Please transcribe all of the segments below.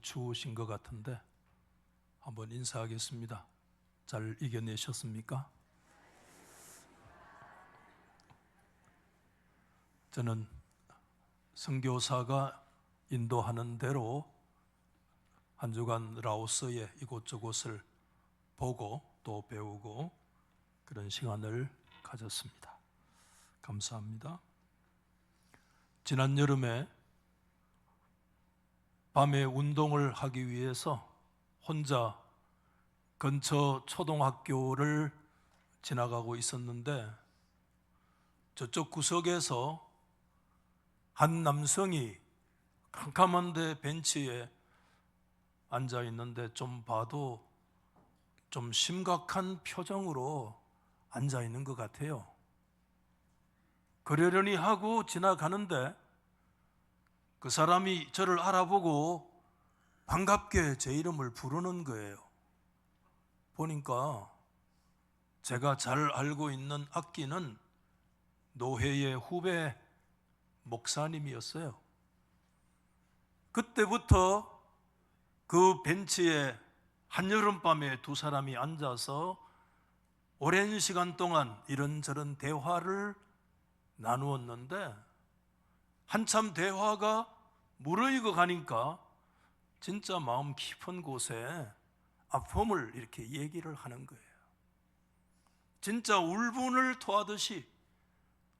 추우신 것 같은데 한번 인사하겠습니다. 잘 이겨내셨습니까? 저는 선교사가 인도하는 대로 한 주간 라오스의 이곳저곳을 보고 또 배우고 그런 시간을 가졌습니다. 감사합니다. 지난 여름에 밤에 운동을 하기 위해서 혼자 근처 초등학교를 지나가고 있었는데 저쪽 구석에서 한 남성이 캄캄한데 벤치에 앉아 있는데 좀 봐도 좀 심각한 표정으로 앉아 있는 것 같아요. 그러려니 하고 지나가는데 그 사람이 저를 알아보고 반갑게 제 이름을 부르는 거예요. 보니까 제가 잘 알고 있는 악기는 노회의 후배 목사님이었어요. 그때부터 그 벤치에 한여름밤에 두 사람이 앉아서 오랜 시간 동안 이런저런 대화를 나누었는데 한참 대화가 무르익어 가니까 진짜 마음 깊은 곳에 아픔을 이렇게 얘기를 하는 거예요. 진짜 울분을 토하듯이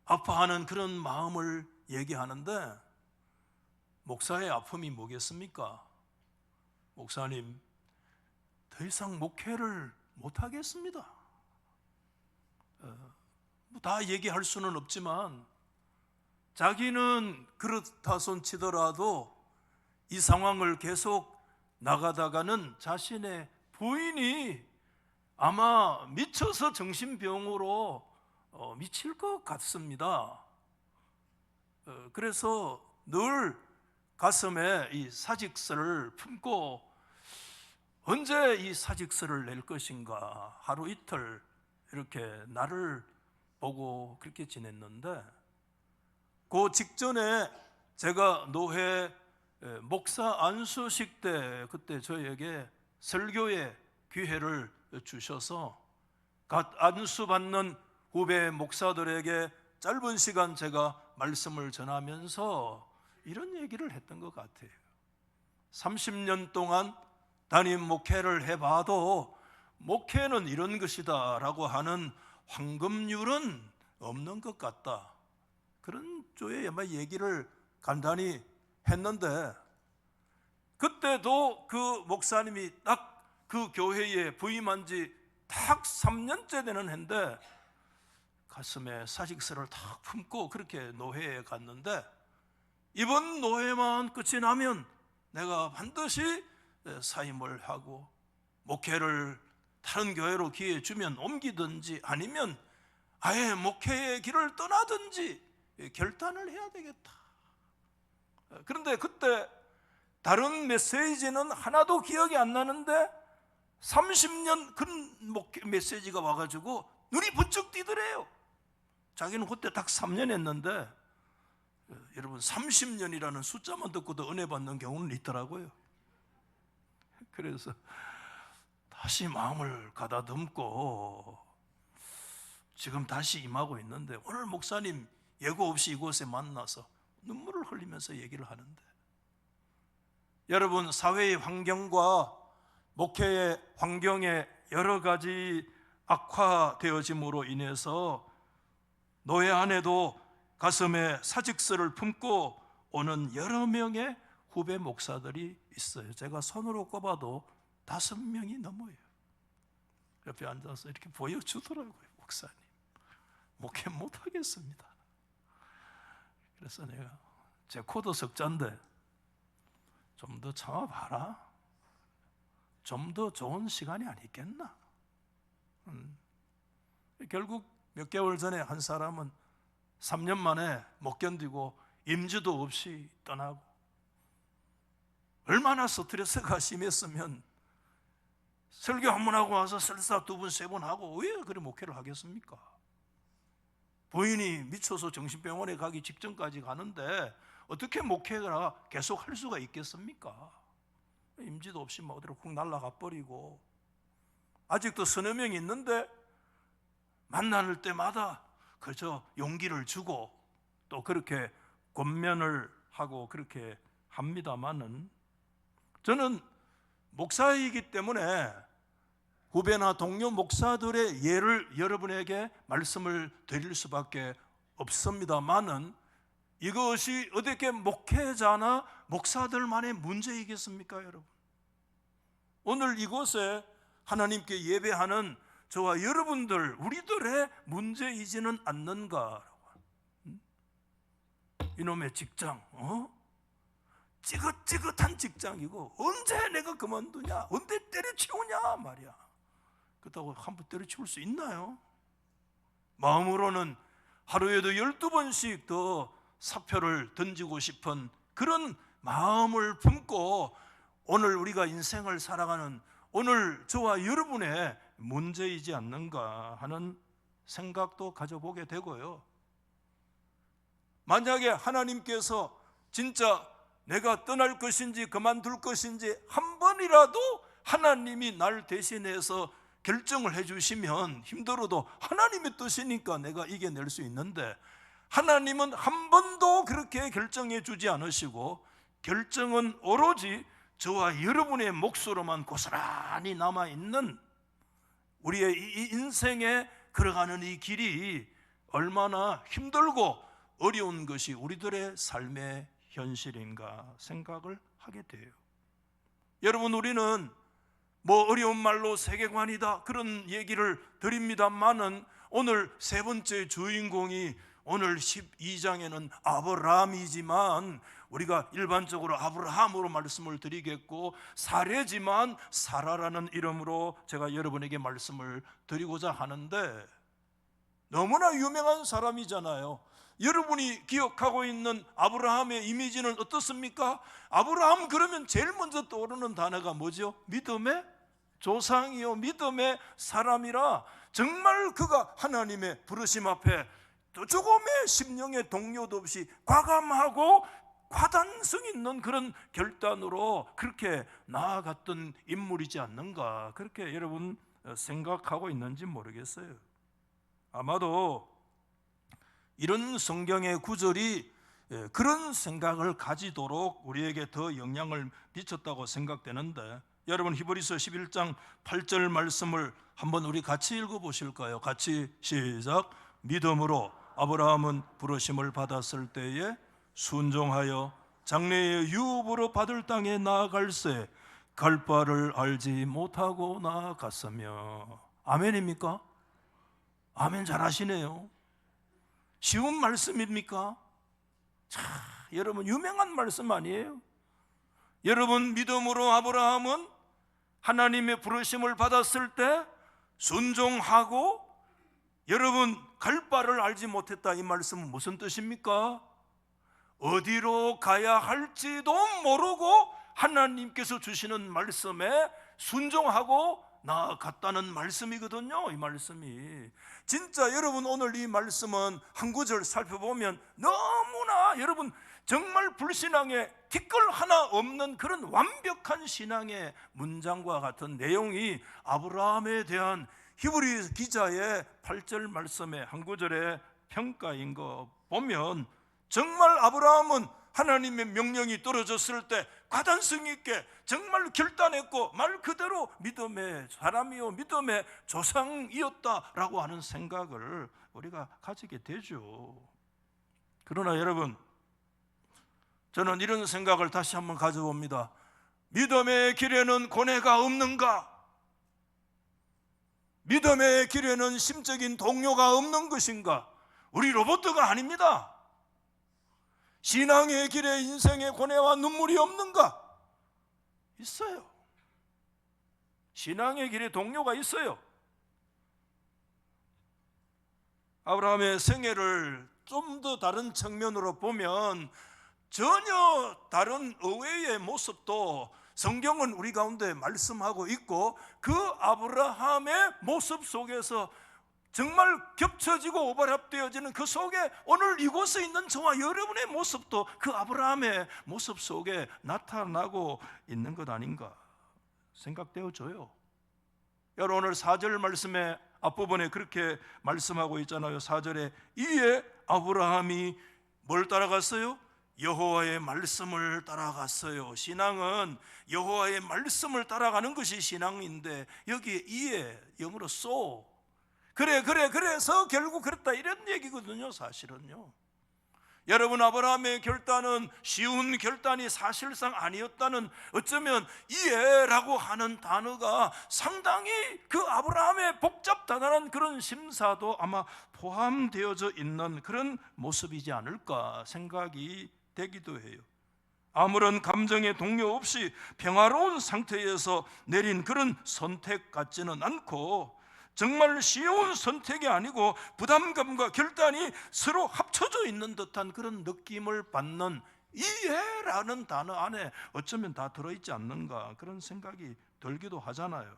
아파하는 그런 마음을 얘기하는데 목사의 아픔이 뭐겠습니까? 목사님, 더 이상 목회를 못하겠습니다. 다 얘기할 수는 없지만 자기는 그렇다 손 치더라도 이 상황을 계속 나가다가는 자신의 부인이 아마 미쳐서 정신병으로 미칠 것 같습니다. 그래서 늘 가슴에 이 사직서를 품고 언제 이 사직서를 낼 것인가 하루 이틀 이렇게 나를 보고 그렇게 지냈는데 그 직전에 제가 노회 목사 안수식 때 그때 저에게 설교의 기회를 주셔서 갓 안수받는 후배 목사들에게 짧은 시간 제가 말씀을 전하면서 이런 얘기를 했던 것 같아요. 30년 동안 담임 목회를 해봐도 목회는 이런 것이다 라고 하는 황금률은 없는 것 같다. 그런 쪽에 아마 얘기를 간단히 했는데 그때도 그 목사님이 딱 그 교회에 부임한 지 딱 3년째 되는 해인데 가슴에 사직서를 탁 품고 그렇게 노회에 갔는데 이번 노회만 끝이 나면 내가 반드시 사임을 하고 목회를 다른 교회로 기회 주면 옮기든지 아니면 아예 목회의 길을 떠나든지 결단을 해야 되겠다. 그런데 그때 다른 메시지는 하나도 기억이 안 나는데 30년 근 메시지가 와가지고 눈이 번쩍 띄더래요. 자기는 그때 딱 3년 했는데 여러분 30년이라는 숫자만 듣고도 은혜 받는 경우는 있더라고요. 그래서 다시 마음을 가다듬고 지금 다시 임하고 있는데 오늘 목사님 예고 없이 이곳에 만나서 눈물을 흘리면서 얘기를 하는데 여러분 사회의 환경과 목회의 환경에 여러 가지 악화되어짐으로 인해서 노회 안에도 가슴에 사직서를 품고 오는 여러 명의 후배 목사들이 있어요. 제가 손으로 꼽아도 5명이 넘어요. 옆에 앉아서 이렇게 보여주더라고요. 목사님 목회 못하겠습니다. 그래서 내가 제 코드 석자인데 좀 더 참아봐라. 좀 더 좋은 시간이 아니겠나. 결국 몇 개월 전에 한 사람은 3년 만에 못 견디고 임주도 없이 떠나고 얼마나 스트레스가 심했으면 설교 한 번 하고 와서 설사 2번, 3번 하고 왜 그래 목회를 하겠습니까? 부인이 미쳐서 정신병원에 가기 직전까지 가는데 어떻게 목회가 계속 할 수가 있겠습니까? 임지도 없이 막 어디로 훅 날아가 버리고, 아직도 서너 명이 있는데 만날 때마다 그저 용기를 주고 또 그렇게 권면을 하고 그렇게 합니다마는, 저는 목사이기 때문에 후배나 동료 목사들의 예를 여러분에게 말씀을 드릴 수밖에 없습니다마는, 이것이 어떻게 목회자나 목사들만의 문제이겠습니까, 여러분? 오늘 이곳에 하나님께 예배하는 저와 여러분들, 우리들의 문제이지는 않는가? 이놈의 직장, 찌긋찌긋한 직장이고 언제 내가 그만두냐, 언제 때려치우냐 말이야. 그렇다고 한번 때려치울 수 있나요? 마음으로는 하루에도 12번씩 더 사표를 던지고 싶은 그런 마음을 품고 오늘 우리가 인생을 살아가는 오늘 저와 여러분의 문제이지 않는가 하는 생각도 가져보게 되고요. 만약에 하나님께서 진짜 내가 떠날 것인지 그만둘 것인지 한 번이라도 하나님이 날 대신해서 결정을 해주시면, 힘들어도 하나님의 뜻이니까 내가 이겨낼 수 있는데, 하나님은 한 번도 그렇게 결정해 주지 않으시고 결정은 오로지 저와 여러분의 몫으로만 고스란히 남아있는 우리의 이 인생에 걸어가는 이 길이 얼마나 힘들고 어려운 것이 우리들의 삶의 현실인가 생각을 하게 돼요. 여러분, 우리는 뭐 어려운 말로 세계관이다 그런 얘기를 드립니다만은, 오늘 세 번째 주인공이 오늘 12장에는 아브라함이지만 우리가 일반적으로 아브라함으로 말씀을 드리겠고, 사례지만 사라라는 이름으로 제가 여러분에게 말씀을 드리고자 하는데, 너무나 유명한 사람이잖아요. 여러분이 기억하고 있는 아브라함의 이미지는 어떻습니까? 아브라함 그러면 제일 먼저 떠오르는 단어가 뭐죠? 믿음의 조상이요, 믿음의 사람이라, 정말 그가 하나님의 부르심 앞에 또 조금의 심령의 동요도 없이 과감하고 과단성 있는 그런 결단으로 그렇게 나아갔던 인물이지 않는가, 그렇게 여러분 생각하고 있는지 모르겠어요. 아마도 이런 성경의 구절이 그런 생각을 가지도록 우리에게 더 영향을 미쳤다고 생각되는데, 여러분 히브리서 11장 8절 말씀을 한번 우리 같이 읽어보실까요? 같이 시작. 믿음으로 아브라함은 부르심을 받았을 때에 순종하여 장래의 유업으로 받을 땅에 나아갈새 갈 바를 알지 못하고 나아갔으며. 아멘입니까? 아멘 잘하시네요. 쉬운 말씀입니까? 자, 여러분 유명한 말씀 아니에요? 여러분, 믿음으로 아브라함은 하나님의 부르심을 받았을 때 순종하고, 여러분 갈 바를 알지 못했다, 이 말씀은 무슨 뜻입니까? 어디로 가야 할지도 모르고 하나님께서 주시는 말씀에 순종하고 나아갔다는 말씀이거든요. 이 말씀이 진짜, 여러분 오늘 이 말씀은 한 구절 살펴보면 너무나 여러분 정말 불신앙에 티끌 하나 없는 그런 완벽한 신앙의 문장과 같은 내용이 아브라함에 대한 히브리 기자의 8절 말씀의 한 구절의 평가인 거 보면, 정말 아브라함은 하나님의 명령이 떨어졌을 때 과단성 있게 정말 결단했고 말 그대로 믿음의 사람이요 믿음의 조상이었다라고 하는 생각을 우리가 가지게 되죠. 그러나 여러분, 저는 이런 생각을 다시 한번 가져봅니다. 믿음의 길에는 고뇌가 없는가? 믿음의 길에는 심적인 동요가 없는 것인가? 우리 로봇가 아닙니다. 신앙의 길에 인생의 고뇌와 눈물이 없는가? 있어요. 신앙의 길에 동료가 있어요. 아브라함의 생애를 좀 더 다른 측면으로 보면 전혀 다른 의외의 모습도 성경은 우리 가운데 말씀하고 있고, 그 아브라함의 모습 속에서 정말 겹쳐지고 오버랩되어지는 그 속에 오늘 이곳에 있는 저와 여러분의 모습도 그 아브라함의 모습 속에 나타나고 있는 것 아닌가. 생각되어져요. 여러분 오늘 4절 말씀에 앞부분에 그렇게 말씀하고 있잖아요. 4절에 이에 아브라함이 뭘 따라갔어요? 여호와의 말씀을 따라갔어요. 신앙은 여호와의 말씀을 따라가는 것이 신앙인데 여기에 이에 영어로 so 그래서 결국 그랬다 이런 얘기거든요. 사실은요. 여러분 아브라함의 결단은 쉬운 결단이 사실상 아니었다는, 어쩌면 이해라고 하는 단어가 상당히 그 아브라함의 복잡다단한 그런 심사도 아마 포함되어져 있는 그런 모습이지 않을까 생각이 되기도 해요. 아무런 감정의 동요 없이 평화로운 상태에서 내린 그런 선택 같지는 않고 정말 쉬운 선택이 아니고 부담감과 결단이 서로 합쳐져 있는 듯한 그런 느낌을 받는 이해라는 단어 안에 어쩌면 다 들어있지 않는가 그런 생각이 들기도 하잖아요.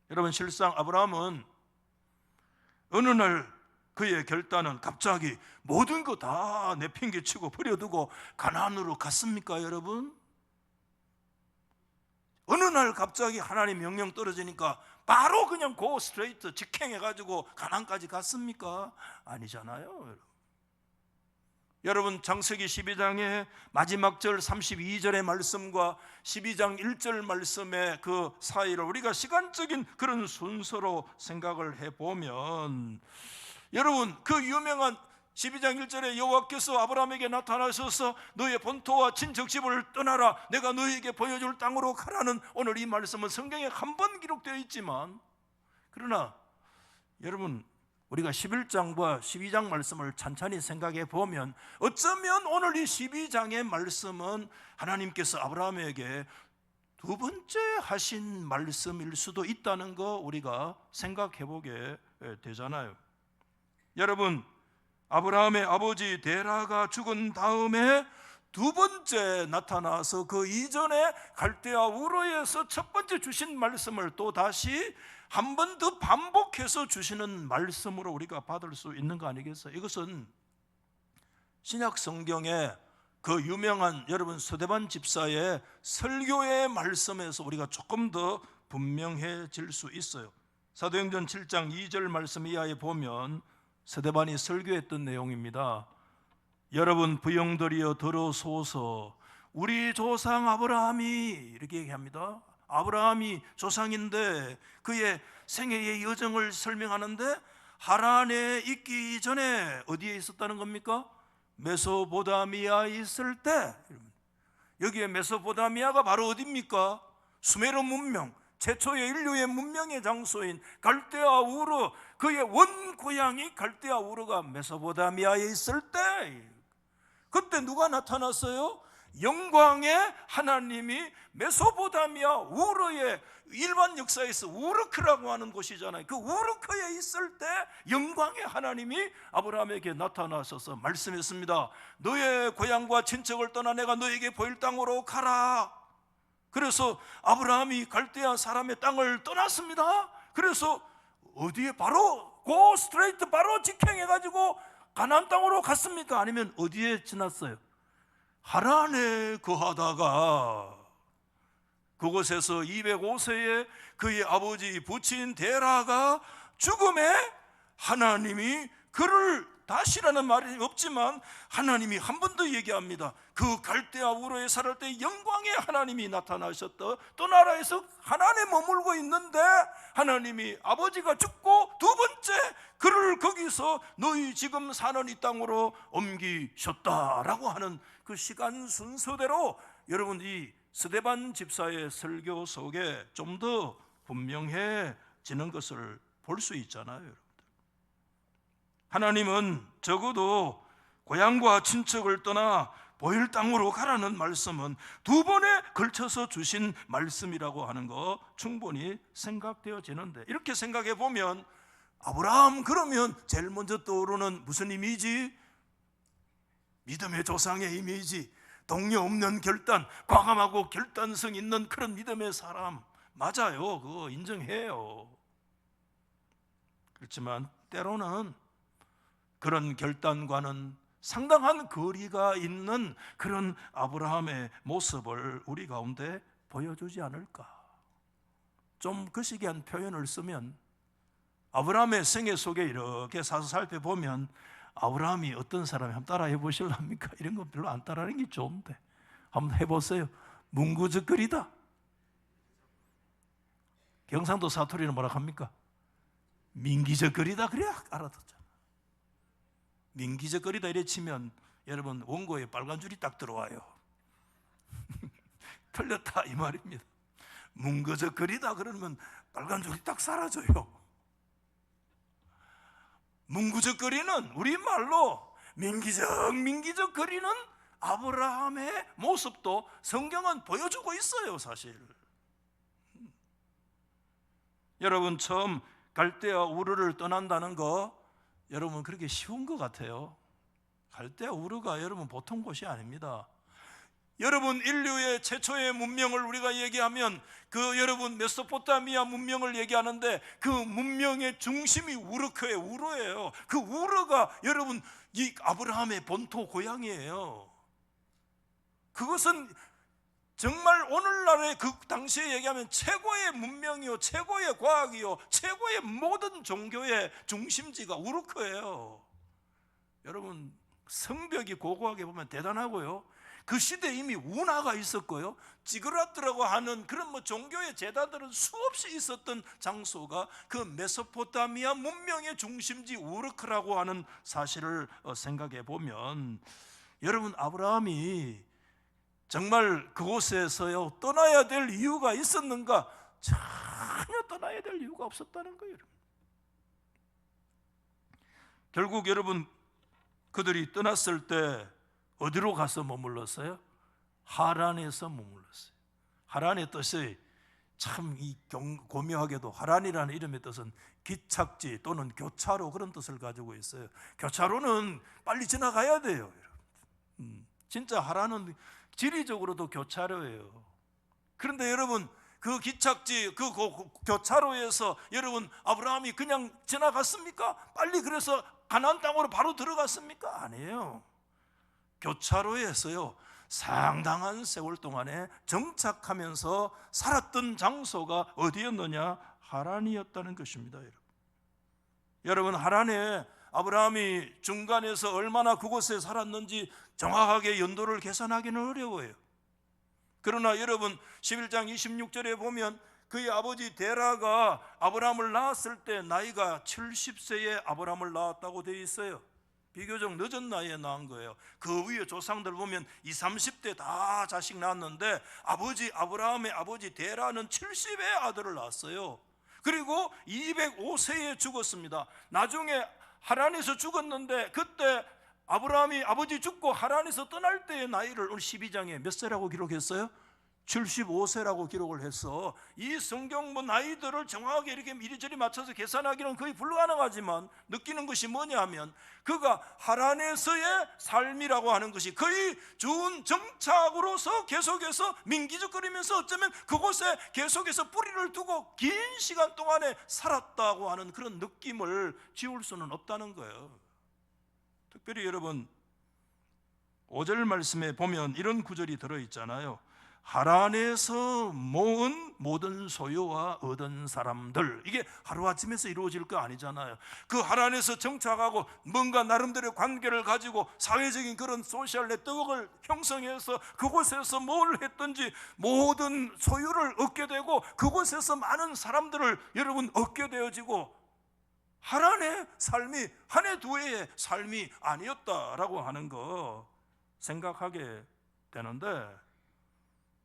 여러분 실상 아브라함은 어느 날 그의 결단은 갑자기 모든 거 다 내팽개치고 버려두고 가나안으로 갔습니까 여러분? 어느 날 갑자기 하나님 명령 떨어지니까 바로 그냥 고 스트레이트 직행해가지고 가나안까지 갔습니까? 아니잖아요. 여러분 창세기 12장의 마지막 절 32절의 말씀과 12장 1절 말씀의 그 사이를 우리가 시간적인 그런 순서로 생각을 해보면, 여러분 그 유명한 12장 1절에 여호와께서 아브라함에게 나타나셔서 너의 본토와 친척집을 떠나라 내가 너에게 보여줄 땅으로 가라는 오늘 이 말씀은 성경에 한 번 기록되어 있지만, 그러나 여러분 우리가 11장과 12장 말씀을 찬찬히 생각해 보면 어쩌면 오늘 이 12장의 말씀은 하나님께서 아브라함에게 두 번째 하신 말씀일 수도 있다는 거 우리가 생각해 보게 되잖아요. 여러분 아브라함의 아버지 데라가 죽은 다음에 두 번째 나타나서 그 이전에 갈대아 우르에서 첫 번째 주신 말씀을 또 다시 한 번 더 반복해서 주시는 말씀으로 우리가 받을 수 있는 거 아니겠어요? 이것은 신약 성경의 그 유명한 여러분 스데반 집사의 설교의 말씀에서 우리가 조금 더 분명해질 수 있어요. 사도행전 7장 2절 말씀 이하에 보면 스데반이 설교했던 내용입니다. 여러분 부형들이여 들어소서, 우리 조상 아브라함이, 이렇게 얘기합니다. 아브라함이 조상인데 그의 생애의 여정을 설명하는데 하란에 있기 전에 어디에 있었다는 겁니까? 메소포타미아에 있을 때. 여기에 메소포타미아가 바로 어디입니까? 수메르 문명, 최초의 인류의 문명의 장소인 갈대아 우르, 그의 원고향이 갈대아 우르가 메소포타미아에 있을 때, 그때 누가 나타났어요? 영광의 하나님이 메소포타미아 우르의 일반 역사에서 우르크라고 하는 곳이잖아요. 그 우르크에 있을 때 영광의 하나님이 아브라함에게 나타나셔서 말씀했습니다. 너의 고향과 친척을 떠나 내가 너에게 보일 땅으로 가라. 그래서 아브라함이 갈대아 사람의 땅을 떠났습니다. 그래서 어디에 바로 고 스트레이트 바로 직행해가지고 가나안 땅으로 갔습니까? 아니면 어디에 지났어요? 하란에 거하다가 그곳에서 205세에 그의 아버지 부친 데라가 죽음에 하나님이 그를 다시라는 말이 없지만 하나님이 한 번 더 얘기합니다. 그 갈대아 우르에 살을 때 영광의 하나님이 나타나셨다. 또 나라에서 하나님에 머물고 있는데 하나님이 아버지가 죽고 두 번째 그를 거기서 너희 지금 사는 이 땅으로 옮기셨다라고 하는 그 시간 순서대로 여러분 이 스데반 집사의 설교 속에 좀 더 분명해지는 것을 볼 수 있잖아요. 여러분들. 하나님은 적어도 고향과 친척을 떠나 보일 땅으로 가라는 말씀은 두 번에 걸쳐서 주신 말씀이라고 하는 거 충분히 생각되어지는데, 이렇게 생각해 보면 아브라함 그러면 제일 먼저 떠오르는 무슨 이미지? 믿음의 조상의 이미지, 동료 없는 결단, 과감하고 결단성 있는 그런 믿음의 사람. 맞아요. 그거 인정해요. 그렇지만 때로는 그런 결단과는 상당한 거리가 있는 그런 아브라함의 모습을 우리 가운데 보여주지 않을까? 좀 거시기한 표현을 쓰면 아브라함의 생애 속에 이렇게 사서 살펴보면 아브라함이 어떤 사람이 한번 따라해 보실랍니까? 이런 거 별로 안 따라하는 게 좋은데 한번 해보세요. 문구적거리다. 경상도 사투리는 뭐라 합니까? 민기적거리다. 그래야 알아듣잖아. 민기적거리다 이래 치면 여러분 원고에 빨간 줄이 딱 들어와요. 틀렸다 이 말입니다. 문거적거리다 그러면 빨간 줄이 딱 사라져요. 문구적거리는 우리말로 민기적거리는 아브라함의 모습도 성경은 보여주고 있어요. 사실 여러분 처음 갈대아 우르를 떠난다는 거 여러분 그렇게 쉬운 것 같아요. 갈대아 우르가 여러분 보통 곳이 아닙니다. 여러분 인류의 최초의 문명을 우리가 얘기하면 그 여러분 메소포타미아 문명을 얘기하는데 그 문명의 중심이 우르크예요. 우르예요. 그 우르가 여러분 이 아브라함의 본토 고향이에요. 그것은 정말 오늘날의 그 당시에 얘기하면 최고의 문명이요, 최고의 과학이요, 최고의 모든 종교의 중심지가 우르크예요. 여러분 성벽이 고고하게 보면 대단하고요. 그 시대에 이미 운하가 있었고요. 지그라트라고 하는 그런 종교의 제단들은 수없이 있었던 장소가 그 메소포타미아 문명의 중심지 우르크라고 하는 사실을 생각해 보면 여러분 아브라함이 정말 그곳에서요 떠나야 될 이유가 있었는가? 전혀 떠나야 될 이유가 없었다는 거예요. 결국 여러분 그들이 떠났을 때 어디로 가서 머물렀어요? 하란에서 머물렀어요. 하란의 뜻이 참 고묘하게도 하란이라는 이름의 뜻은 기착지 또는 교차로 그런 뜻을 가지고 있어요. 교차로는 빨리 지나가야 돼요. 진짜 하란은 지리적으로도 교차로예요. 그런데 여러분 그 기착지 그 교차로에서 여러분 아브라함이 그냥 지나갔습니까? 빨리 그래서 가나안 땅으로 바로 들어갔습니까? 아니에요. 교차로에서요 상당한 세월 동안에 정착하면서 살았던 장소가 어디였느냐? 하란이었다는 것입니다. 여러분 하란에 아브라함이 중간에서 얼마나 그곳에 살았는지 정확하게 연도를 계산하기는 어려워요. 그러나 여러분 11장 26절에 보면 그의 아버지 데라가 아브라함을 낳았을 때 나이가 70세에 아브라함을 낳았다고 되어 있어요. 비교적 늦은 나이에 낳은 거예요. 그 위에 조상들 보면 20, 30대 다 자식 낳았는데 아브라함의 아버지 데라는 70의 아들을 낳았어요. 그리고 205세에 죽었습니다. 나중에 하란에서 죽었는데 그때 아브라함이 아버지 죽고 하란에서 떠날 때의 나이를 오늘 12장에 몇 세라고 기록했어요? 75세라고 기록을 해서 이 성경 나이들을 정확하게 이렇게 이리저리 맞춰서 계산하기는 거의 불가능하지만 느끼는 것이 뭐냐 하면 그가 하란에서의 삶이라고 하는 것이 거의 준 정착으로서 계속해서 민기적거리면서 어쩌면 그곳에 계속해서 뿌리를 두고 긴 시간 동안에 살았다고 하는 그런 느낌을 지울 수는 없다는 거예요. 특별히 여러분 5절 말씀에 보면 이런 구절이 들어있잖아요. 하란에서 모은 모든 소유와 얻은 사람들, 이게 하루아침에서 이루어질 거 아니잖아요. 그 하란에서 정착하고 뭔가 나름대로의 관계를 가지고 사회적인 그런 소셜 네트워크를 형성해서 그곳에서 뭘 했든지 모든 소유를 얻게 되고 그곳에서 많은 사람들을 여러분 얻게 되어지고 하란의 삶이 한 해 두 해의 삶이 아니었다라고 하는 거 생각하게 되는데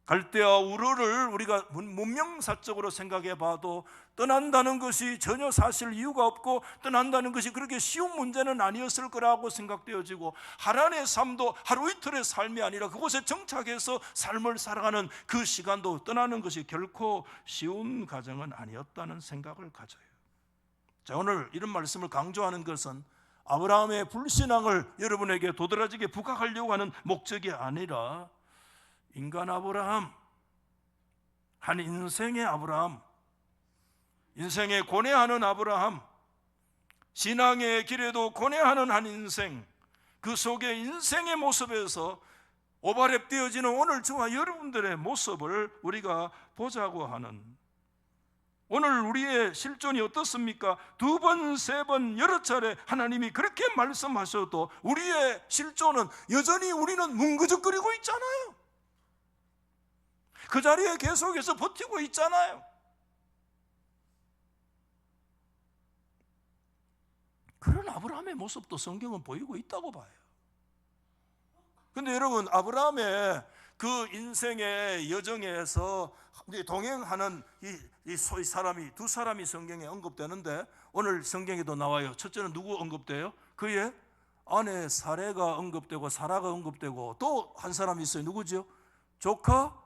갈대아 우르를 우리가 문명사적으로 생각해 봐도 떠난다는 것이 전혀 사실 이유가 없고 떠난다는 것이 그렇게 쉬운 문제는 아니었을 거라고 생각되어지고 하란의 삶도 하루 이틀의 삶이 아니라 그곳에 정착해서 삶을 살아가는 그 시간도 떠나는 것이 결코 쉬운 과정은 아니었다는 생각을 가져요. 자, 오늘 이런 말씀을 강조하는 것은 아브라함의 불신앙을 여러분에게 도드라지게 부각하려고 하는 목적이 아니라 인간 아브라함, 한 인생의 아브라함, 인생에 고뇌하는 아브라함, 신앙의 길에도 고뇌하는 한 인생, 그 속에 인생의 모습에서 오버랩되어지는 오늘 저와 여러분들의 모습을 우리가 보자고 하는 오늘 우리의 실존이 어떻습니까? 2번, 3번, 여러 차례 하나님이 그렇게 말씀하셔도 우리의 실존은 여전히 우리는 뭉그적거리고 있잖아요. 그 자리에 계속해서 버티고 있잖아요. 그런 아브라함의 모습도 성경은 보이고 있다고 봐요. 근데 여러분, 아브라함의 그 인생의 여정에서 동행하는 이 사람이, 2사람이 성경에 언급되는데 오늘 성경에도 나와요. 첫째는 누구 언급돼요? 그의 아내 사레가 언급되고 사라가 언급되고 또 한 사람이 있어요. 누구죠? 조카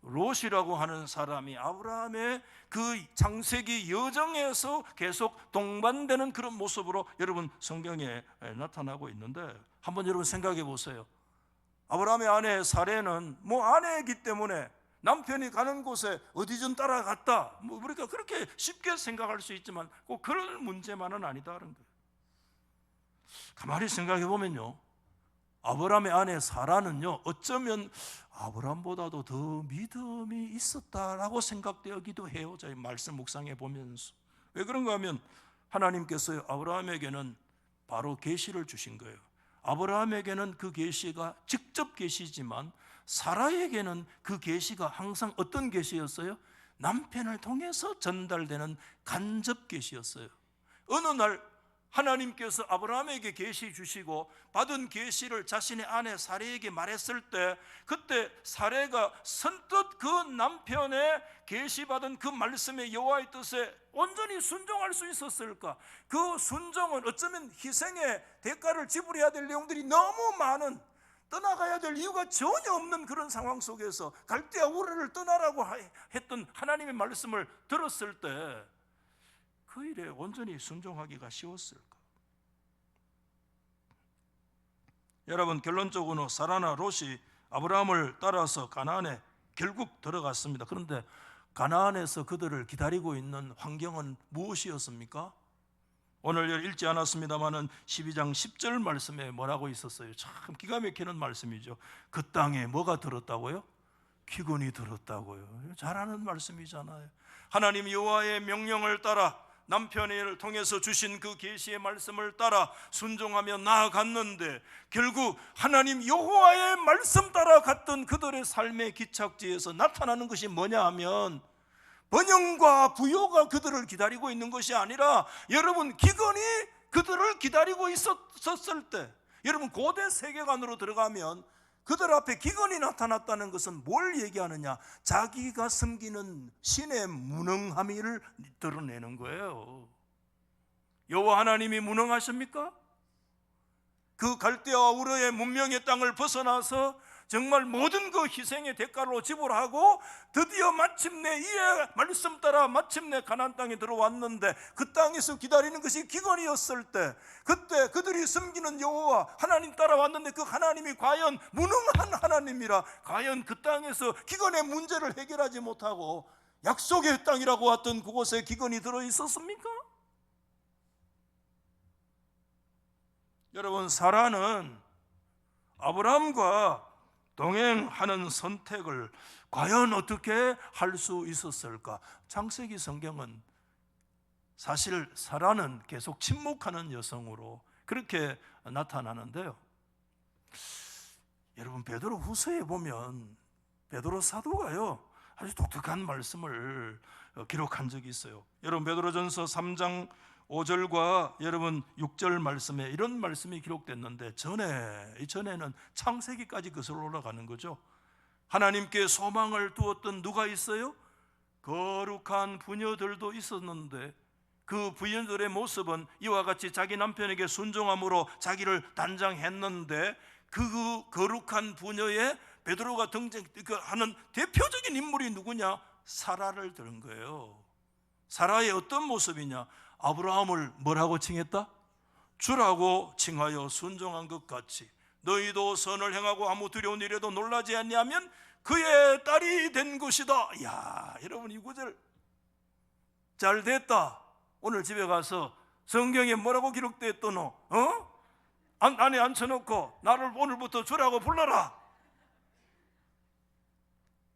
롯이라고 하는 사람이 아브라함의 그 창세기 여정에서 계속 동반되는 그런 모습으로 여러분 성경에 나타나고 있는데, 한번 여러분 생각해 보세요. 아브라함의 아내 사레는 아내이기 때문에 남편이 가는 곳에 어디든 따라갔다, 우리가 그렇게 쉽게 생각할 수 있지만 꼭 그런 문제만은 아니다는 거예요. 가만히 생각해 보면요, 아브라함의 아내 사라는요, 어쩌면 아브라함보다도 더 믿음이 있었다라고 생각되기도 해요. 저희 말씀 묵상해 보면서. 왜 그런가 하면 하나님께서 아브라함에게는 바로 계시를 주신 거예요. 아브라함에게는 그 계시가 직접 계시지만 사라에게는 그 계시가 항상 어떤 계시였어요? 남편을 통해서 전달되는 간접 계시였어요. 어느 날 하나님께서 아브라함에게 계시 주시고 받은 계시를 자신의 아내 사레에게 말했을 때, 그때 사레가 선뜻 그 남편의 계시받은 그 말씀의 여호와의 뜻에 온전히 순종할 수 있었을까? 그 순종은 어쩌면 희생의 대가를 지불해야 될 내용들이 너무 많은, 떠나가야 될 이유가 전혀 없는 그런 상황 속에서 갈대아 우르를 떠나라고 했던 하나님의 말씀을 들었을 때 그 일에 온전히 순종하기가 쉬웠을까? 여러분, 결론적으로 사라나 롯이 아브라함을 따라서 가나안에 결국 들어갔습니다. 그런데 가나안에서 그들을 기다리고 있는 환경은 무엇이었습니까? 오늘 읽지 않았습니다마는 12장 10절 말씀에 뭐라고 있었어요? 참 기가 막히는 말씀이죠. 그 땅에 뭐가 들었다고요? 기근이 들었다고요. 잘 아는 말씀이잖아요. 하나님 여호와의 명령을 따라 남편을 통해서 주신 그 계시의 말씀을 따라 순종하며 나아갔는데, 결국 하나님 여호와의 말씀 따라 갔던 그들의 삶의 기착지에서 나타나는 것이 뭐냐 하면, 번영과 부요가 그들을 기다리고 있는 것이 아니라, 여러분, 기근이 그들을 기다리고 있었을 때, 여러분 고대 세계관으로 들어가면 그들 앞에 기근이 나타났다는 것은 뭘 얘기하느냐? 자기가 섬기는 신의 무능함을 드러내는 거예요. 여호와 하나님이 무능하십니까? 그 갈대아 우르의 문명의 땅을 벗어나서 정말 모든 그 희생의 대가로 지불하고 드디어 마침내 이의 말씀 따라 마침내 가나안 땅에 들어왔는데, 그 땅에서 기다리는 것이 기근이었을 때, 그때 그들이 섬기는 여호와 하나님 따라왔는데 그 하나님이 과연 무능한 하나님이라 과연 그 땅에서 기근의 문제를 해결하지 못하고 약속의 땅이라고 했던 그곳에 기근이 들어 있었습니까? 여러분, 사라는 아브라함과 동행하는 선택을 과연 어떻게 할 수 있었을까? 창세기 성경은 사실 사라는 계속 침묵하는 여성으로 그렇게 나타나는데요. 여러분, 베드로 후서에 보면 베드로 사도가요 아주 독특한 말씀을 기록한 적이 있어요. 여러분, 베드로전서 3장 5절과 여러분 6절 말씀에 이런 말씀이 기록됐는데, 전에는 창세기까지 거슬러 올라가는 거죠. 하나님께 소망을 두었던 누가 있어요? 거룩한 부녀들도 있었는데 그 부녀들의 모습은 이와 같이 자기 남편에게 순종함으로 자기를 단장했는데, 그 거룩한 부녀의 베드로가 등장하는 대표적인 인물이 누구냐? 사라를 들은 거예요. 사라의 어떤 모습이냐? 아브라함을 뭐라고 칭했다? 주라고 칭하여 순종한 것 같이 너희도 선을 행하고 아무 두려운 일에도 놀라지 않냐면 그의 딸이 된 것이다. 야, 여러분, 이 구절 잘 됐다. 오늘 집에 가서 성경에 뭐라고 기록됐더노? 안에 앉혀놓고 나를 오늘부터 주라고 불러라.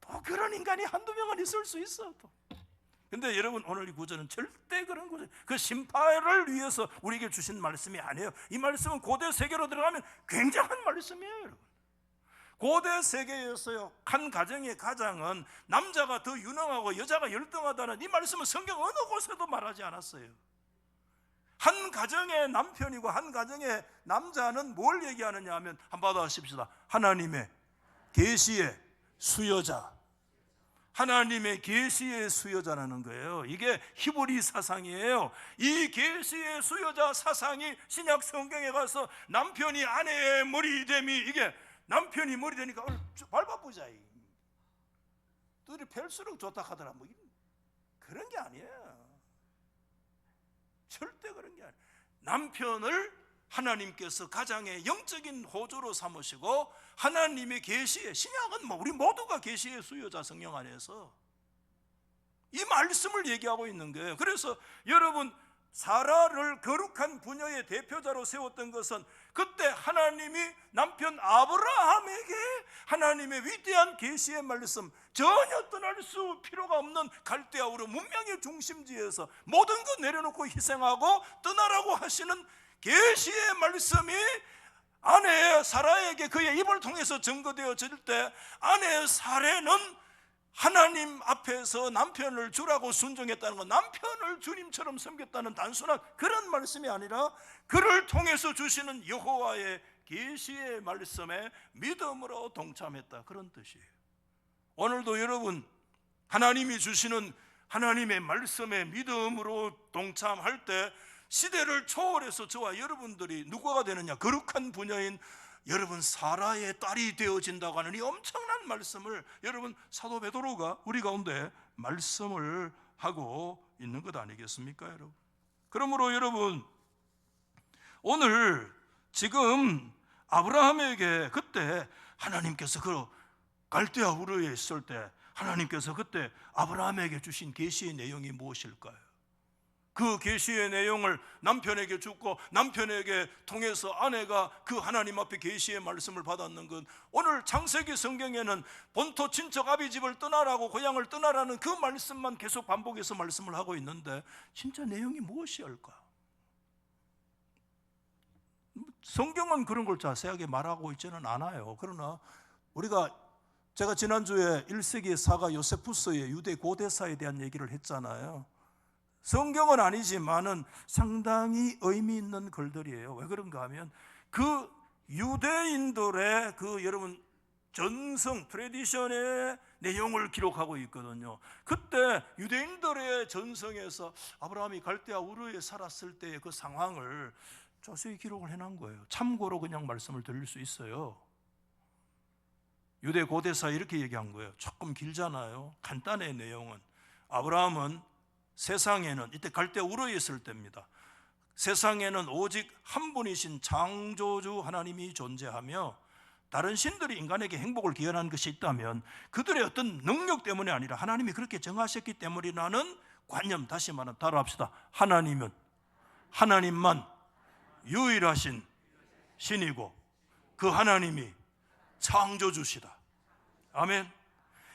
또 그런 인간이 한두 명은 있을 수 있어. 또 근데 여러분, 오늘 이 구절은 절대 그런 구절, 그 심판을 위해서 우리에게 주신 말씀이 아니에요. 이 말씀은 고대 세계로 들어가면 굉장한 말씀이에요, 여러분. 고대 세계에서요, 한 가정의 가장은 남자가 더 유능하고 여자가 열등하다는 이 말씀은 성경 어느 곳에도 말하지 않았어요. 한 가정의 남편이고 한 가정의 남자는 뭘 얘기하느냐 하면, 한번 받아보십시다. 하나님의 계시의 수여자, 하나님의 계시의 수여자라는 거예요. 이게 히브리 사상이에요. 이 계시의 수여자 사상이 신약 성경에 가서 남편이 아내의 머리됨이, 이게 남편이 머리 되니까 밟아보자, 둘이 뵐수록 좋다 하더라, 뭐 그런 게 아니에요. 절대 그런 게 아니에요. 남편을 하나님께서 가장의 영적인 호조로 삼으시고, 하나님의 계시의, 신약은 뭐 우리 모두가 계시의 수요자, 성령 안에서 이 말씀을 얘기하고 있는 거예요. 그래서 여러분, 사라를 거룩한 부녀의 대표자로 세웠던 것은 그때 하나님이 남편 아브라함에게 하나님의 위대한 계시의 말씀, 전혀 떠날 수 필요가 없는 갈대아 우르 문명의 중심지에서 모든 것 내려놓고 희생하고 떠나라고 하시는 계시의 말씀이 아내 사라에게 그의 입을 통해서 증거되어질 때, 아내 사라는 하나님 앞에서 남편을 주라고 순종했다는 건, 남편을 주님처럼 섬겼다는 단순한 그런 말씀이 아니라 그를 통해서 주시는 여호와의 계시의 말씀에 믿음으로 동참했다, 그런 뜻이에요. 오늘도 여러분, 하나님이 주시는 하나님의 말씀에 믿음으로 동참할 때 시대를 초월해서 저와 여러분들이 누구가 되느냐? 거룩한 부녀인 여러분 사라의 딸이 되어진다고 하는 이 엄청난 말씀을 여러분 사도 베드로가 우리 가운데 말씀을 하고 있는 것 아니겠습니까, 여러분? 그러므로 여러분, 오늘 지금 아브라함에게 그때 하나님께서 그 갈대아 우르에 있을 때 하나님께서 그때 아브라함에게 주신 계시의 내용이 무엇일까요? 그 계시의 내용을 남편에게 주고 남편에게 통해서 아내가 그 하나님 앞에 계시의 말씀을 받았는 것, 오늘 창세기 성경에는 본토 친척 아비 집을 떠나라고, 고향을 떠나라는 그 말씀만 계속 반복해서 말씀을 하고 있는데 진짜 내용이 무엇이올까? 성경은 그런 걸 자세하게 말하고 있지는 않아요. 그러나 제가 지난주에 1세기 사가 요세푸스의 유대 고대사에 대한 얘기를 했잖아요. 성경은 아니지만은 상당히 의미 있는 글들이에요. 왜 그런가 하면 그 유대인들의 그 여러분 전성, 트레디션의 내용을 기록하고 있거든요. 그때 유대인들의 전성에서 아브라함이 갈대아 우르에 살았을 때의 그 상황을 자세히 기록을 해놓은 거예요. 참고로 그냥 말씀을 드릴 수 있어요. 유대 고대사에 이렇게 얘기한 거예요. 조금 길잖아요. 간단해 내용은. 아브라함은 세상에는, 이때 갈대아 우르에 있을 때입니다. 세상에는 오직 한 분이신 창조주 하나님이 존재하며 다른 신들이 인간에게 행복을 기원하는 것이 있다면 그들의 어떤 능력 때문이 아니라 하나님이 그렇게 정하셨기 때문이라는 관념. 다시 말하면 따라합시다. 하나님만 유일하신 신이고 그 하나님이 창조주시다. 아멘.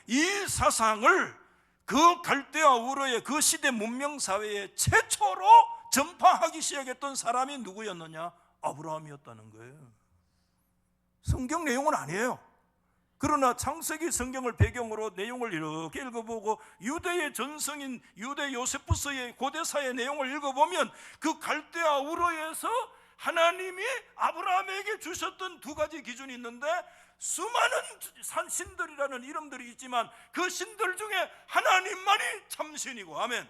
이 사상을 그 갈대아 우르의 그 시대 문명사회에 최초로 전파하기 시작했던 사람이 누구였느냐? 아브라함이었다는 거예요. 성경 내용은 아니에요. 그러나 창세기 성경을 배경으로 내용을 이렇게 읽어보고 유대의 전성인 유대 요세푸스의 고대사의 내용을 읽어보면 그 갈대아 우르에서 하나님이 아브라함에게 주셨던 두 가지 기준이 있는데, 수많은 신들이라는 이름들이 있지만 그 신들 중에 하나님만이 참신이고, 아멘.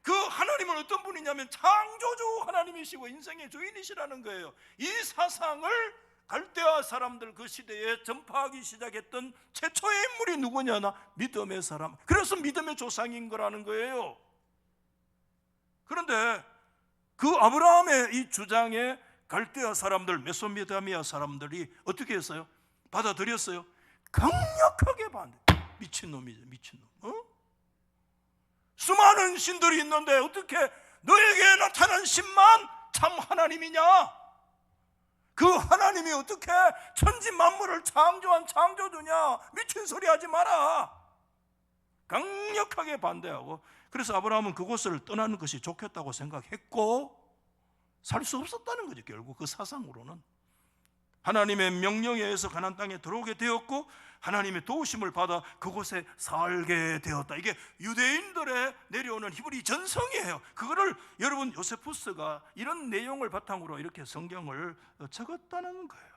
그 하나님은 어떤 분이냐면 창조주 하나님이시고 인생의 주인이시라는 거예요. 이 사상을 갈대아 사람들 그 시대에 전파하기 시작했던 최초의 인물이 누구냐나 믿음의 사람. 그래서 믿음의 조상인 거라는 거예요. 그런데 그 아브라함의 이 주장에 갈대아 사람들, 메소포타미아 사람들이 어떻게 했어요? 받아들였어요. 강력하게 반대. 미친놈이죠, 미친놈. 수많은 신들이 있는데 어떻게 너에게 나타난 신만 참 하나님이냐? 그 하나님이 어떻게 천지 만물을 창조한 창조주냐? 미친 소리 하지 마라. 강력하게 반대하고, 그래서 아브라함은 그곳을 떠나는 것이 좋겠다고 생각했고 살 수 없었다는 거죠. 결국 그 사상으로는 하나님의 명령에 의해서 가나안 땅에 들어오게 되었고 하나님의 도우심을 받아 그곳에 살게 되었다. 이게 유대인들의 내려오는 히브리 전성이에요. 그거를 여러분 요세푸스가 이런 내용을 바탕으로 이렇게 성경을 적었다는 거예요.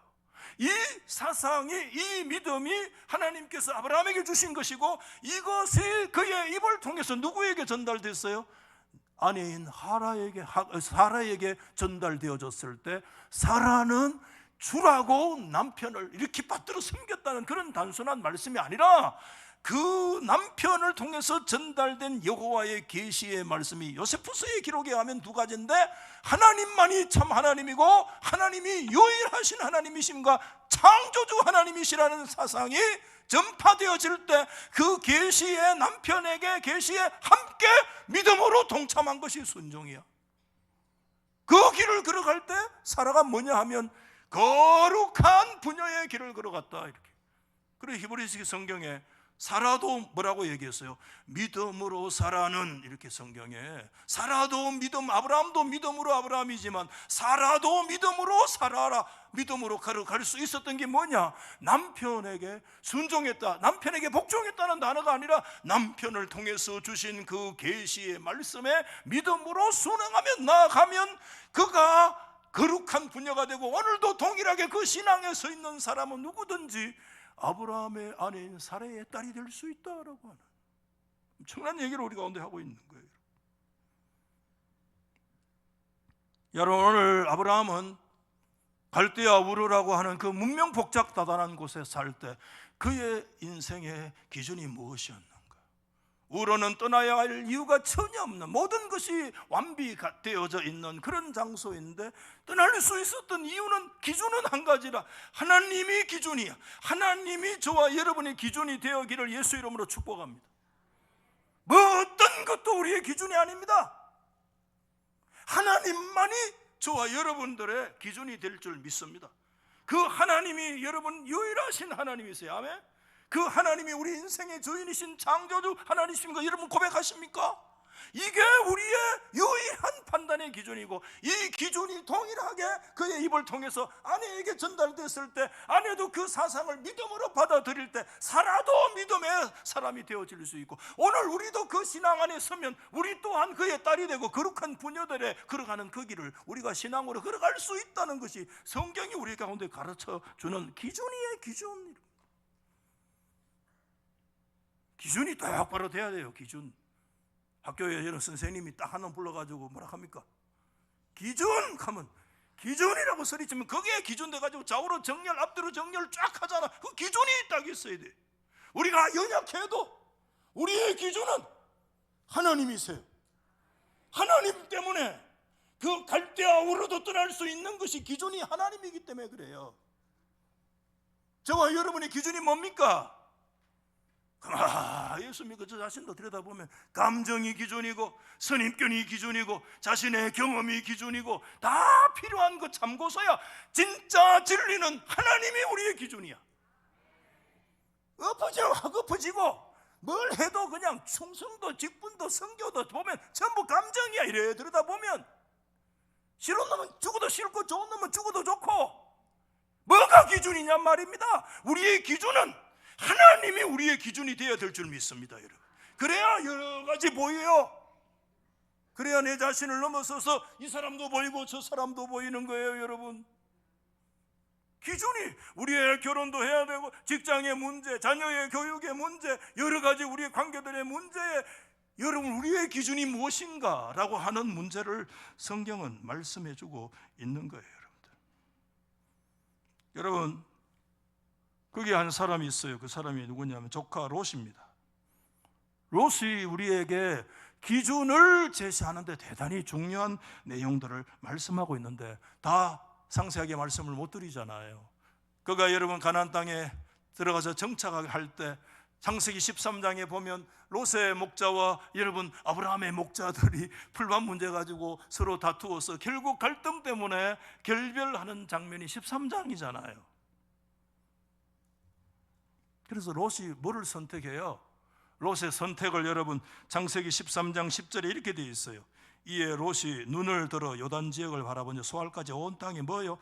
이 사상이, 이 믿음이 하나님께서 아브라함에게 주신 것이고 이것이 그의 입을 통해서 누구에게 전달됐어요? 아내인 사라에게 전달되어졌을 때 사라는 주라고 남편을 이렇게 받들어 섬겼다는 그런 단순한 말씀이 아니라 그 남편을 통해서 전달된 여호와의 계시의 말씀이 요세푸스의 기록에 하면 두 가지인데 하나님만이 참 하나님이고 하나님이 유일하신 하나님이심과 창조주 하나님이시라는 사상이 전파되어질 때 그 계시의 남편에게 계시에 함께 믿음으로 동참한 것이 순종이야. 그 길을 걸어갈 때 사라가 뭐냐 하면 거룩한 부녀의 길을 걸어갔다 이렇게. 그리고 히브리서 성경에 사라도 뭐라고 얘기했어요? 믿음으로 사라는, 이렇게 성경에 사라도 믿음, 아브라함도 믿음으로 아브라함이지만 사라도 믿음으로 사라라, 믿음으로 걸어갈 수 있었던 게 뭐냐? 남편에게 순종했다, 남편에게 복종했다는 단어가 아니라 남편을 통해서 주신 그 계시의 말씀에 믿음으로 순응하며 나아가면 그가 거룩한 부녀가 되고, 오늘도 동일하게 그 신앙에 서 있는 사람은 누구든지 아브라함의 아내인 사라의 딸이 될 수 있다라고 하는 엄청난 얘기를 우리 가운데 하고 있는 거예요. 여러분, 오늘 아브라함은 갈대아 우르라고 하는 그 문명 복잡다단한 곳에 살 때 그의 인생의 기준이 무엇이었는가? 우르는 떠나야 할 이유가 전혀 없는, 모든 것이 완비되어져 있는 그런 장소인데 떠날 수 있었던 이유는, 기준은 한 가지라. 하나님이 기준이야. 하나님이 저와 여러분의 기준이 되어기를 예수 이름으로 축복합니다. 뭐 어떤 것도 우리의 기준이 아닙니다. 하나님만이 저와 여러분들의 기준이 될 줄 믿습니다. 그 하나님이 여러분 유일하신 하나님이세요. 아멘. 그 하나님이 우리 인생의 주인이신 창조주 하나님이신 거 여러분 고백하십니까? 이게 우리의 유일한 판단의 기준이고, 이 기준이 동일하게 그의 입을 통해서 아내에게 전달됐을 때 아내도 그 사상을 믿음으로 받아들일 때 사라도 믿음의 사람이 되어질 수 있고, 오늘 우리도 그 신앙 안에 서면 우리 또한 그의 딸이 되고 거룩한 부녀들의 걸어가는 그 길을 우리가 신앙으로 걸어갈 수 있다는 것이 성경이 우리 가운데 가르쳐주는 기준이에요. 기준이 똑바로 돼야 돼요. 기준. 학교에 이런 선생님이 딱 한 놈 불러가지고 뭐라 합니까? 기준 하면 기준이라고 소리치면 거기에 기준 돼가지고 좌우로 정렬, 앞뒤로 정렬 쫙 하잖아. 그 기준이 딱 있어야 돼. 우리가 연약해도 우리의 기준은 하나님이세요. 하나님 때문에 그 갈대아 우르도 떠날 수 있는 것이 기준이 하나님이기 때문에 그래요. 저와 여러분의 기준이 뭡니까? 예수 믿고 저 자신도 들여다보면 감정이 기준이고 선입견이 기준이고 자신의 경험이 기준이고 다 필요한 거 참고서야 진짜 진리는 하나님이 우리의 기준이야. 엎어지고 뭘 해도 그냥 충성도 직분도 성교도 보면 전부 감정이야. 이래 들여다보면 싫은 놈은 죽어도 싫고 좋은 놈은 죽어도 좋고, 뭐가 기준이냔 말입니다. 우리의 기준은 하나님이 우리의 기준이 되어야 될 줄 믿습니다, 여러분. 그래야 여러 가지 보여요. 그래야 내 자신을 넘어서서 이 사람도 보이고 저 사람도 보이는 거예요, 여러분. 기준이 우리의 결혼도 해야 되고 직장의 문제, 자녀의 교육의 문제, 여러 가지 우리의 관계들의 문제에 여러분 우리의 기준이 무엇인가 라고 하는 문제를 성경은 말씀해 주고 있는 거예요, 여러분들. 여러분, 거기 한 사람이 있어요. 그 사람이 누구냐면 조카 롯입니다. 롯이 우리에게 기준을 제시하는데 대단히 중요한 내용들을 말씀하고 있는데 다 상세하게 말씀을 못 드리잖아요. 그가 여러분 가나안 땅에 들어가서 정착할 때 창세기 13장에 보면 롯의 목자와 여러분 아브라함의 목자들이 풀밭 문제 가지고 서로 다투어서 결국 갈등 때문에 결별하는 장면이 13장이잖아요. 그래서 롯이 뭐를 선택해요? 롯의 선택을 여러분 창세기 13장 10절에 이렇게 되어 있어요. 이에 롯이 눈을 들어 요단 지역을 바라보니 소알까지 온 땅이 뭐요?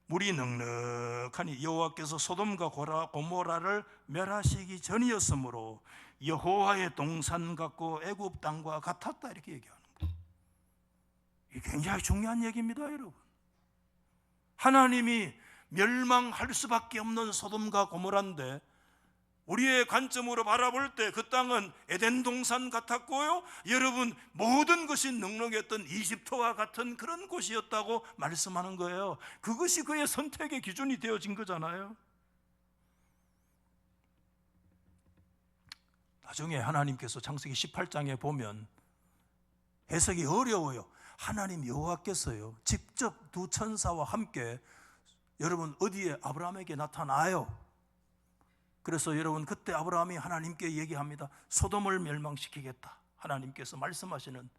물이 넉넉하니 여호와께서 소돔과 고모라를 멸하시기 전이었으므로 여호와의 동산 같고 애굽 땅과 같았다, 이렇게 얘기하는 거예요. 이게 굉장히 중요한 얘기입니다, 여러분. 하나님이 멸망할 수밖에 없는 소돔과 고모라인데 우리의 관점으로 바라볼 때 그 땅은 에덴 동산 같았고요, 여러분 모든 것이 넉넉했던 이집트와 같은 그런 곳이었다고 말씀하는 거예요. 그것이 그의 선택의 기준이 되어진 거잖아요. 나중에 하나님께서 창세기 18장에 보면 해석이 어려워요. 하나님 여호와께서요 직접 두 천사와 함께 여러분 어디에? 아브라함에게 나타나요. 그래서 여러분 그때 아브라함이 하나님께 얘기합니다. 소돔을 멸망시키겠다. 하나님께서 말씀하시는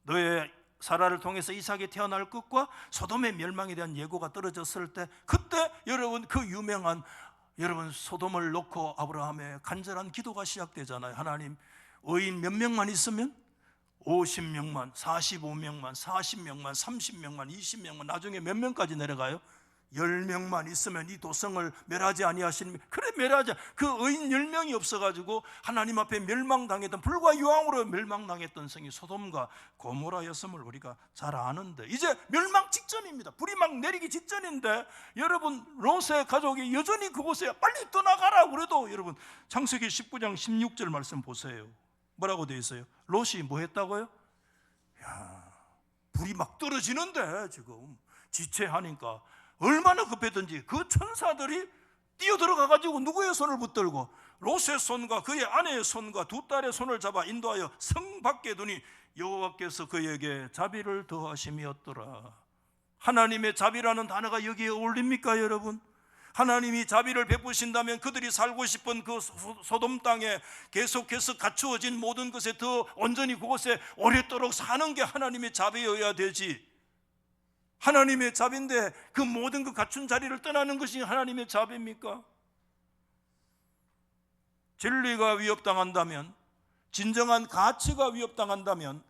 너의 사라를 통해서 이삭이 태어날 것과 소돔의 멸망에 대한 예고가 떨어졌을 때, 그때 여러분 그 유명한 여러분 소돔을 놓고 아브라함의 간절한 기도가 시작되잖아요. 하나님, 의인 몇 명만 있으면 50명만, 45명만, 40명만, 30명만, 20명만, 나중에 몇 명까지 내려가요? 10명만 있으면 이 도성을 멸하지 아니하시니. 그래, 멸하지. 그 의인 10명이 없어가지고 하나님 앞에 멸망당했던, 불과 유황으로 멸망당했던 성이 소돔과 고모라였음을 우리가 잘 아는데, 이제 멸망 직전입니다. 불이 막 내리기 직전인데 여러분 롯의 가족이 여전히 그곳에 빨리 떠나가라 그래도, 여러분 창세기 19장 16절 말씀 보세요. 뭐라고 되어 있어요? 롯이 뭐 했다고요? 야, 불이 막 떨어지는데 지금 지체하니까 얼마나 급했던지 그 천사들이 뛰어들어가가지고 누구의 손을 붙들고 롯의 손과 그의 아내의 손과 두 딸의 손을 잡아 인도하여 성 밖에 두니 여호와께서 그에게 자비를 더하심이었더라. 하나님의 자비라는 단어가 여기에 어울립니까, 여러분? 하나님이 자비를 베푸신다면 그들이 살고 싶은 그 소돔 땅에 계속해서 갖추어진 모든 것에 더 온전히 그곳에 오랫도록 사는 게 하나님의 자비여야 되지. 하나님의 자비인데 그 모든 그 갖춘 자리를 떠나는 것이 하나님의 자비입니까? 진리가 위협당한다면, 진정한 가치가 위협당한다면,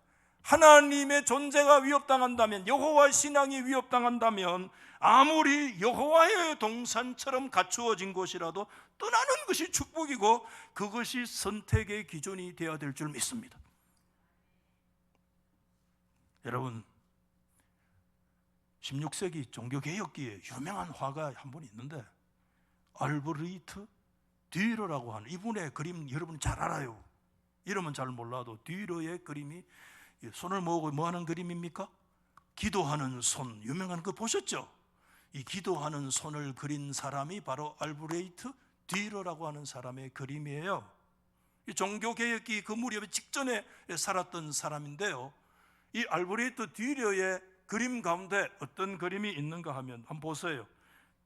하나님의 존재가 위협당한다면, 여호와 신앙이 위협당한다면, 아무리 여호와의 동산처럼 갖추어진 곳이라도 떠나는 것이 축복이고 그것이 선택의 기준이 되어야 될 줄 믿습니다. 여러분, 16세기 종교개혁기에 유명한 화가 한 분 있는데 알브레히트 듀러라고 하는 이분의 그림 여러분 잘 알아요. 이름은 잘 몰라도 듀러의 그림이 손을 모으고 뭐 하는 그림입니까? 기도하는 손, 유명한 거 보셨죠? 이 기도하는 손을 그린 사람이 바로 알브레히트 듀러라고 하는 사람의 그림이에요. 이 종교개혁기 그 무렵에 직전에 살았던 사람인데요, 이 알브레히트 듀러의 그림 가운데 어떤 그림이 있는가 하면 한번 보세요.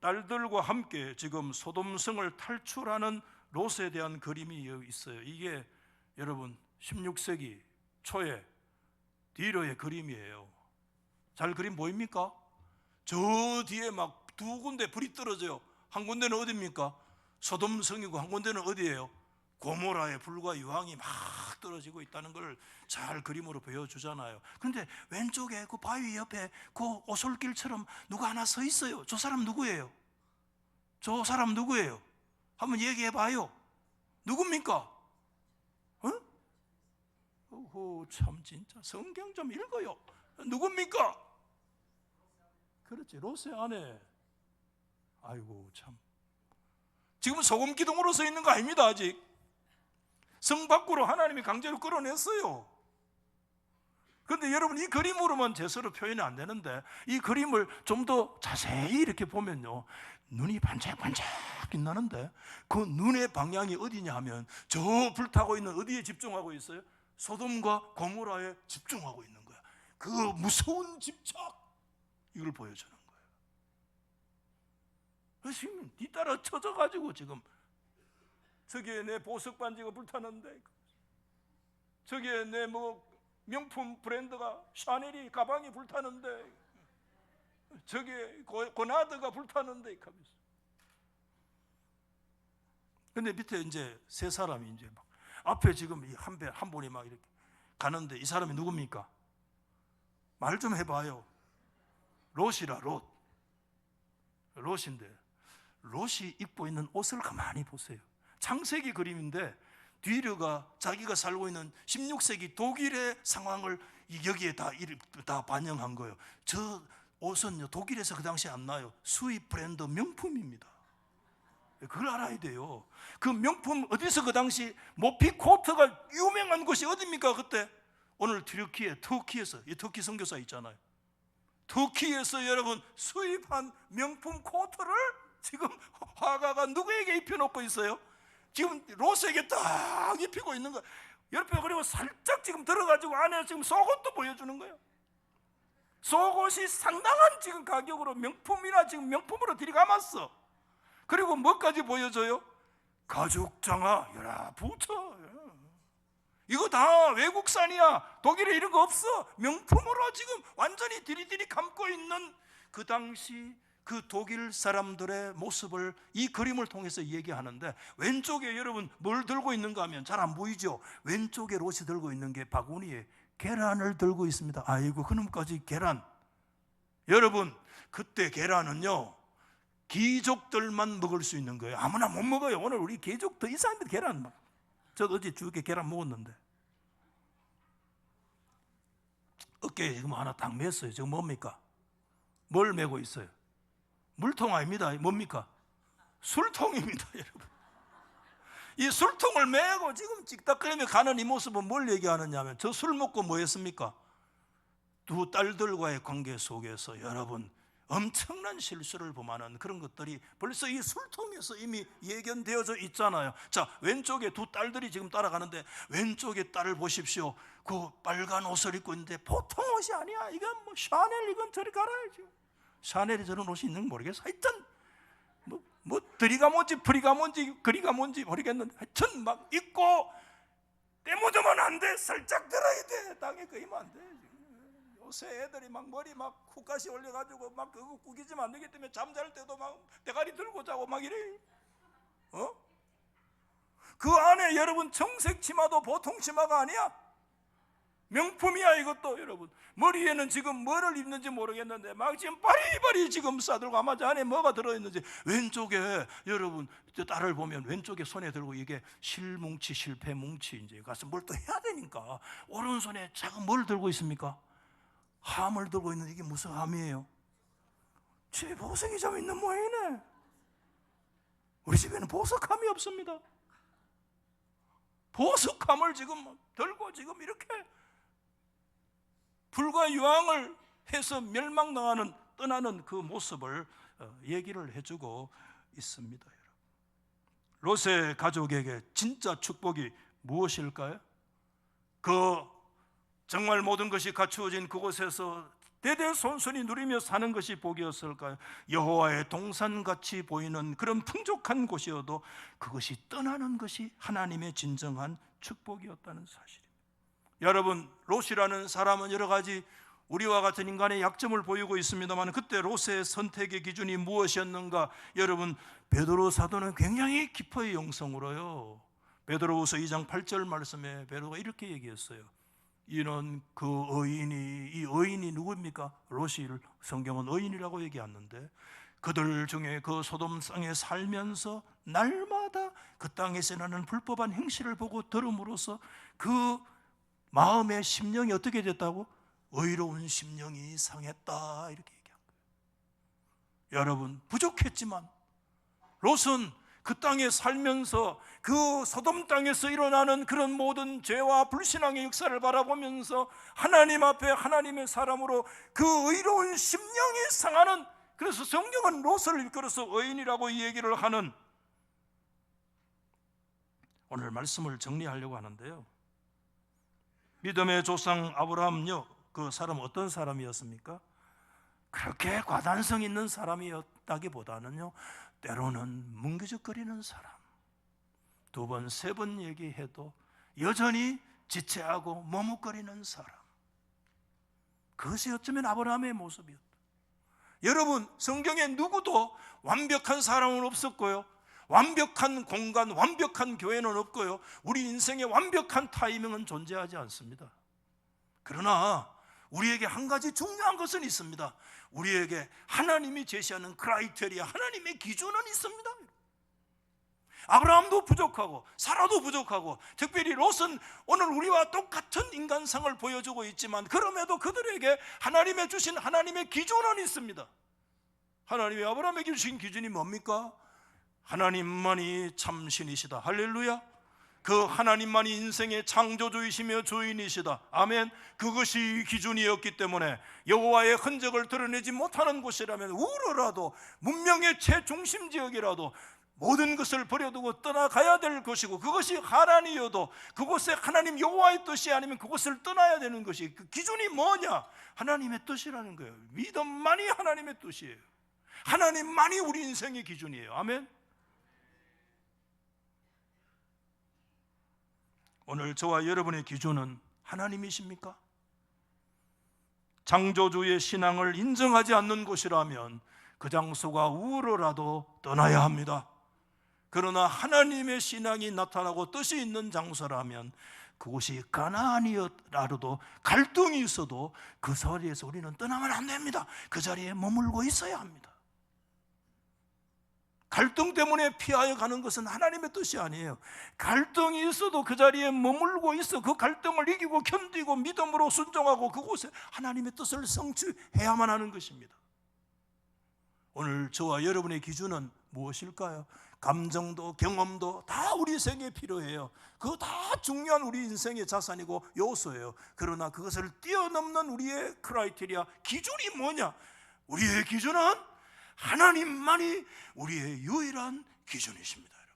딸들과 함께 지금 소돔성을 탈출하는 롯에 대한 그림이 있어요. 이게 여러분 16세기 초에 듀러의 그림이에요. 잘 그림 보입니까? 저 뒤에 막 두 군데 불이 떨어져요. 한 군데는 어디입니까? 소돔성이고 한 군데는 어디예요? 고모라의 불과 유황이 막 떨어지고 있다는 걸 잘 그림으로 보여주잖아요. 그런데 왼쪽에 그 바위 옆에 그 오솔길처럼 누가 하나 서 있어요. 저 사람 누구예요? 저 사람 누구예요? 한번 얘기해 봐요. 누굽니까? 참 진짜 성경 좀 읽어요. 누굽니까? 그렇지, 롯의 아내. 아이고 참, 지금 소금 기둥으로 서 있는 거 아닙니다. 아직 성 밖으로 하나님이 강제로 끌어냈어요. 그런데 여러분 이 그림으로만 제서로 표현이 안 되는데 이 그림을 좀 더 자세히 이렇게 보면요, 눈이 반짝반짝 빛나는데 그 눈의 방향이 어디냐 하면 저 불타고 있는 어디에 집중하고 있어요? 소돔과 고모라에 집중하고 있는 거야. 그 무서운 집착, 이걸 보여주는 거예요. 그래서 지금 뒤따라 쳐져가지고 지금 저기에 내 보석 반지가 불타는데, 저기에 내 뭐 명품 브랜드가 샤넬이 가방이 불타는데, 저기에 고나드가 불타는데 하면서. 근데 밑에 이제 세 사람이 이제 막 앞에 지금 한 분이 막 이렇게 가는데 이 사람이 누굽니까? 말 좀 해봐요. 롯이라 롯. 롯인데 롯이 입고 있는 옷을 가만히 보세요. 창세기 그림인데 뒤로가 자기가 살고 있는 16세기 독일의 상황을 여기에 다 반영한 거예요. 저 옷은요 독일에서 그 당시에 안 나요. 수입 브랜드 명품입니다. 그걸 알아야 돼요. 그 명품 어디서 그 당시 모피 코트가 유명한 곳이 어디입니까 그때? 오늘 터키에서 이 터키 선교사 있잖아요. 터키에서 여러분 수입한 명품 코트를 지금 화가가 누구에게 입혀놓고 있어요? 지금 롯에게 딱 입히고 있는 거예요. 옆에 그리고 살짝 지금 들어가지고 안에 지금 속옷도 보여주는 거예요. 속옷이 상당한 지금 가격으로 명품이나 지금 명품으로 들이감았어. 그리고 뭐까지 보여줘요? 가죽장화, 여라 부터. 이거 다 외국산이야. 독일에 이런 거 없어. 명품으로 지금 완전히 디리디리 감고 있는 그 당시 그 독일 사람들의 모습을 이 그림을 통해서 얘기하는데, 왼쪽에 여러분 뭘 들고 있는가 하면 잘 안 보이죠? 왼쪽에 롯이 들고 있는 게 바구니에 계란을 들고 있습니다. 아이고 그놈까지 계란. 여러분 그때 계란은요 귀족들만 먹을 수 있는 거예요. 아무나 못 먹어요. 오늘 우리 귀족 더 이상한데 계란. 저도 어제 주게 계란 먹었는데 어깨에 지금 하나 딱 맸어요. 지금 뭡니까? 뭘 메고 있어요? 물통 아닙니다. 뭡니까? 술통입니다. 여러분 이 술통을 메고 지금 찌딱거리며 가는 이 모습은 뭘 얘기하느냐 하면 저 술 먹고 뭐 했습니까? 두 딸들과의 관계 속에서 여러분 엄청난 실수를 범하는 그런 것들이 벌써 이 술통에서 이미 예견되어져 있잖아요. 자, 왼쪽에 두 딸들이 지금 따라가는데 왼쪽에 딸을 보십시오. 그 빨간 옷을 입고 있는데 보통 옷이 아니야. 이건 뭐 샤넬, 이건 저리 가라야지. 샤넬이 저런 옷이 있는 거 모르겠어. 하여튼 뭐 드리가 뭔지 프리가 뭔지 그리가 뭔지 모르겠는데 하여튼 막 입고 떼묻으면 안 돼. 살짝 들어야 돼. 땅에 그이면 안 돼. 요새 애들이 막 머리 막 훅가시 올려가지고 막 그거 구기지면 안 되기 때문에 잠잘 때도 막 대가리 들고 자고 막 이래. 그 안에 여러분 청색 치마도 보통 치마가 아니야. 명품이야 이것도. 여러분 머리에는 지금 뭐를 입는지 모르겠는데 막 지금 바리바리 지금 싸들고 아마 저 안에 뭐가 들어있는지. 왼쪽에 여러분 저 딸을 보면 왼쪽에 손에 들고 이게 실뭉치 실패뭉치 이제 가서 뭘 또 해야 되니까 오른손에 작은 뭘 들고 있습니까? 함을 들고 있는데 이게 무슨 함이에요? 집에 보석이 좀 있는 모양이네. 우리 집에는 보석함이 없습니다. 보석함을 지금 들고 지금 이렇게 불과 유황을 해서 멸망당하는 떠나는 그 모습을 얘기를 해주고 있습니다. 롯의 가족에게 진짜 축복이 무엇일까요? 그 정말 모든 것이 갖추어진 그곳에서 대대손손이 누리며 사는 것이 복이었을까요? 여호와의 동산같이 보이는 그런 풍족한 곳이어도 그것이 떠나는 것이 하나님의 진정한 축복이었다는 사실입니다. 여러분 롯이라는 사람은 여러 가지 우리와 같은 인간의 약점을 보이고 있습니다만 그때 롯의 선택의 기준이 무엇이었는가? 여러분 베드로 사도는 굉장히 깊어의 영성으로요 베드로후서 2장 8절 말씀에 베드로가 이렇게 얘기했어요. 이는 그 의인이, 이 의인이 누구입니까? 롯이 성경은 의인이라고 얘기하는데 그들 중에 그 소돔 땅에 살면서 날마다 그 땅에서 나는 불법한 행실을 보고 들음으로써 그 마음의 심령이 어떻게 됐다고? 의로운 심령이 상했다 이렇게 얘기한 거예요. 여러분 부족했지만 롯은 그 땅에 살면서 그 소돔 땅에서 일어나는 그런 모든 죄와 불신앙의 역사를 바라보면서 하나님 앞에 하나님의 사람으로 그 의로운 심령이 상하는, 그래서 성경은 롯을 일컬어서 의인이라고 이 얘기를 하는, 오늘 말씀을 정리하려고 하는데요. 믿음의 조상 아브라함요, 그 사람 어떤 사람이었습니까? 그렇게 과단성 있는 사람이었다기보다는요 때로는 뭉기적거리는 사람, 두 번, 세 번 얘기해도 여전히 지체하고 머뭇거리는 사람, 그것이 어쩌면 아브라함의 모습이었다. 여러분 성경에 누구도 완벽한 사람은 없었고요 완벽한 공간, 완벽한 교회는 없고요, 우리 인생의 완벽한 타이밍은 존재하지 않습니다. 그러나 우리에게 한 가지 중요한 것은 있습니다. 우리에게 하나님이 제시하는 크라이테리아, 하나님의 기준은 있습니다. 아브라함도 부족하고 사라도 부족하고, 특별히 롯은 오늘 우리와 똑같은 인간상을 보여주고 있지만 그럼에도 그들에게 하나님의 주신 하나님의 기준은 있습니다. 하나님이 아브라함에게 주신 기준이 뭡니까? 하나님만이 참 신이시다. 할렐루야. 그 하나님만이 인생의 창조주이시며 주인이시다. 아멘. 그것이 기준이었기 때문에 여호와의 흔적을 드러내지 못하는 곳이라면, 우러라도 문명의 최중심 지역이라도 모든 것을 버려두고 떠나가야 될 것이고, 그것이 하란이어도 그곳에 하나님 여호와의 뜻이 아니면 그곳을 떠나야 되는 것이, 그 기준이 뭐냐? 하나님의 뜻이라는 거예요. 믿음만이 하나님의 뜻이에요. 하나님만이 우리 인생의 기준이에요. 아멘. 오늘 저와 여러분의 기준은 하나님이십니까? 창조주의 신앙을 인정하지 않는 곳이라면 그 장소가 우러라도 떠나야 합니다. 그러나 하나님의 신앙이 나타나고 뜻이 있는 장소라면 그곳이 가나안이라도 갈등이 있어도 그 자리에서 우리는 떠나면 안 됩니다. 그 자리에 머물고 있어야 합니다. 갈등 때문에 피하여 가는 것은 하나님의 뜻이 아니에요. 갈등이 있어도 그 자리에 머물고 있어 그 갈등을 이기고 견디고 믿음으로 순종하고 그곳에 하나님의 뜻을 성취해야만 하는 것입니다. 오늘 저와 여러분의 기준은 무엇일까요? 감정도 경험도 다 우리 생에 필요해요. 그거 다 중요한 우리 인생의 자산이고 요소예요. 그러나 그것을 뛰어넘는 우리의 크라이테리아, 기준이 뭐냐? 우리의 기준은 하나님만이 우리의 유일한 기준이십니다. 여러분,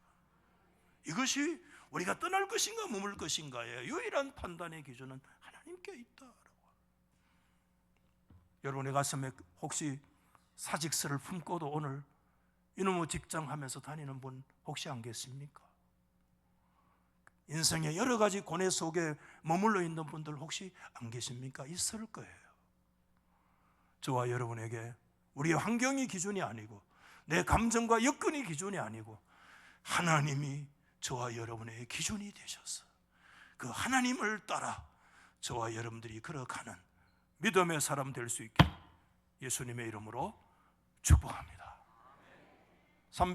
이것이 우리가 떠날 것인가 머물 것인가의 유일한 판단의 기준은 하나님께 있다. 여러분의 가슴에 혹시 사직서를 품고도 오늘 이놈의 직장 하면서 다니는 분 혹시 안 계십니까? 인생의 여러 가지 고뇌 속에 머물러 있는 분들 혹시 안 계십니까? 있을 거예요. 저와 여러분에게 우리의 환경이 기준이 아니고 내 감정과 여건이 기준이 아니고 하나님이 저와 여러분의 기준이 되셔서 그 하나님을 따라 저와 여러분들이 걸어가는 믿음의 사람 될 수 있게 예수님의 이름으로 축복합니다.